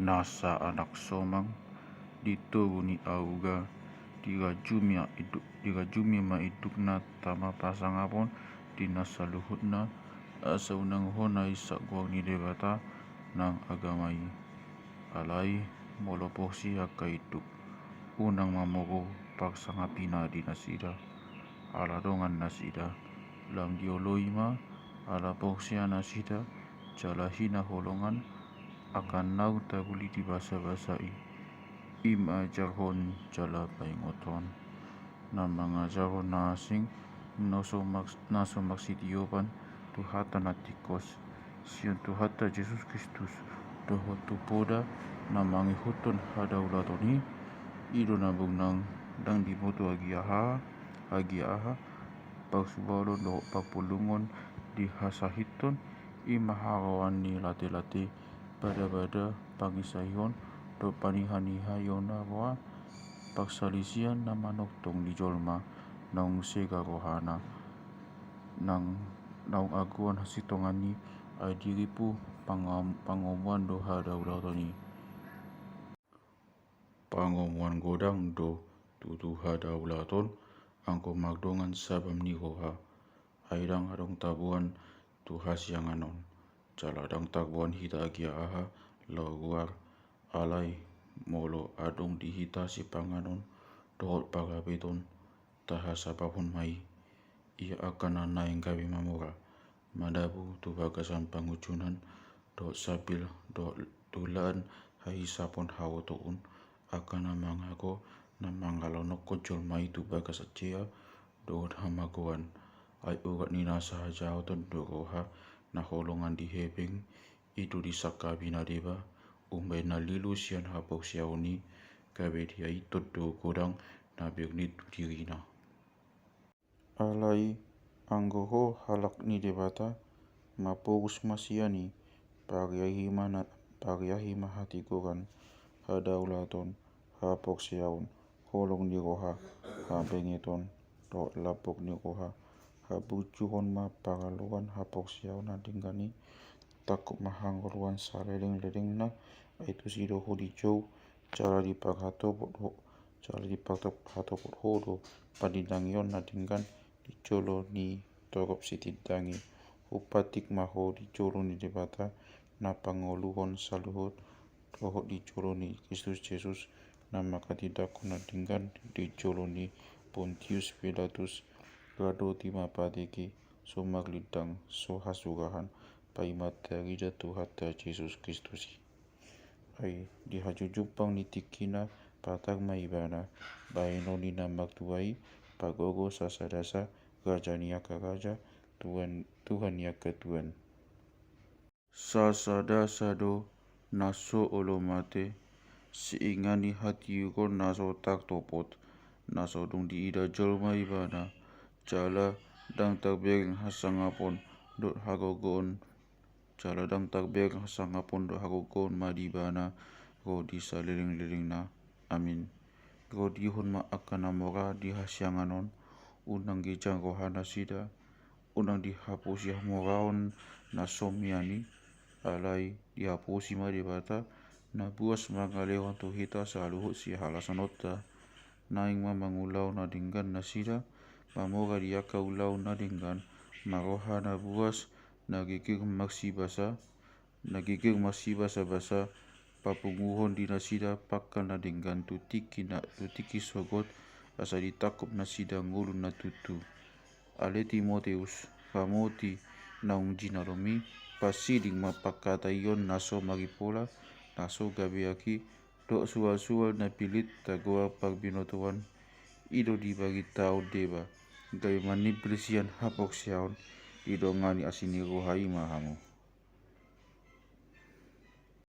nasa anak somang dituruni auga dirajumi maidukna tama pasangapon dinasa luhutna asa unang honai sagwang ni dewata nang agamai alai moloposi akaiduk unang mamoro pagsangapina di nasida aladongan nasida lam dioloima ala porsia nasida jalahina holongan akan nau tabuli di basa-basai ima jarhon jala paingoton na mangajarhon na asing naso maksitiopan tuhata natikos siun tuhata Jesus Kristus doho tupoda na mangihuton hadaulatoni ido na bungnang dang dimoto agi aha pagsubalon do papulungon di hasahiton imaharawan ni late-late bada pangisahon do panihanihayon na wa pagsalisian na manoktong di jolma naung sega rohana nang naung aguan hasitongani ay diripu pangomuan do hadaulatoni pangomuan godang do tutu hadaulaton angko magdongan sabam ni roha aidang adong tabuan tu hasyanganon jaladang tabuan hita agia aha luar alai molo adong dihita si panganon dohot pagabeton tahasapapun mai ia akan naing gabi mamura madabu tu bagasan pangucunan dohot sabil dohot tulaan hahisapon hawotoun akan mangago na mangalonok kojol mai tu bagas acia dohot hamagoan ay urat ni nasa hajautan doroha na holongan di hebeng itu disaka binadeba umbay na lilu siyan hapaw siyauni gabe dia itot do godang na birnit dirina alai anggoho halak ni debata mapurus masiyani pagyahi mahati koran hadaulaton hapok siyaun holong ni roha habengeton do lapok ni roha habucuhon ma pagaluan hapok siyaun adinggani takut mahangoluan saleleng-leleng na itu sido hodijou cara dipaghatopot hodo padindangion nadinggan dicolo ni torop sitidangi upatik maho dicolo ni debata na pangoluhon saluhut dohot dicolo ni Kristus Jesus na makatidakon nadinggan dicolo ni Pontius Pilatus rado timapadeki somaglidang sohasurahan paimatarida tuhata Jesus Kristus ay dihajujupang nitikina patag maibana baino ni magtuai pagogo sasadasa raja niaka raja Tuhan niaka Tuhan sasadasa do naso olomate siingani hatiugon naso tak topot naso dung diida jolma ibana jala dang tagbering hasangapon dot hagogon jala dang tagbering hasangapon dot hagogon madibana go di salileng-lileng na amin go dihon ma akan namora di hasyanganon unang gijang rohana sida unang dihapusi hamoraon na somiani alai dihapusi ma debata na buas mangalewan tu hita saluhut si halasanota naing mangulau na dinggan na sida mamora diaka ulau na dinggan maroha na buas nagigir masibasa papunguhon di nasida pakal na dinggan tutiki sogot asa ditakup nasida ngulun na tutu ale Timoteus ramoti naung jinalomi pasiding mapakata iyon naso magipola naso gabeaki dok sual-sual na pilit tagoa pagbinotuan ido dibagi tau deba gabe manipulisian hapok siyaon ido ngani asini rohai mahango